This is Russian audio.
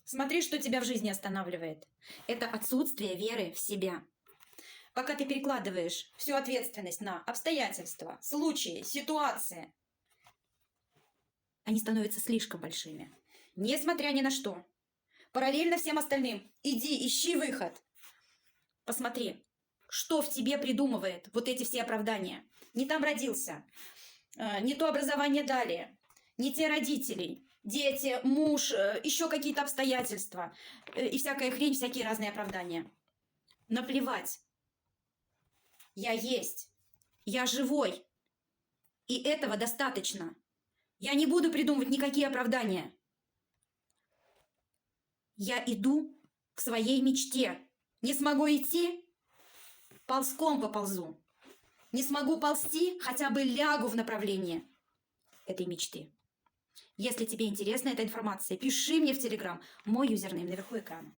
Смотри, что тебя в жизни останавливает. Это отсутствие веры в себя. Пока ты перекладываешь всю ответственность на обстоятельства, случаи, ситуации, они становятся слишком большими. Несмотря ни на что. Параллельно всем остальным. Иди, ищи выход. Посмотри, что в тебе придумывает вот эти все оправдания. Не там родился, не то образование дали, не те родители, дети, муж, еще какие-то обстоятельства и всякая хрень, всякие разные оправдания. Наплевать. Я есть. Я живой. И этого достаточно. Я не буду придумывать никакие оправдания. Я иду к своей мечте. Не смогу идти, ползком поползу. Не смогу ползти, хотя бы лягу в направлении этой мечты. Если тебе интересна эта информация, пиши мне в Телеграм. Мой юзернейм наверху экрана.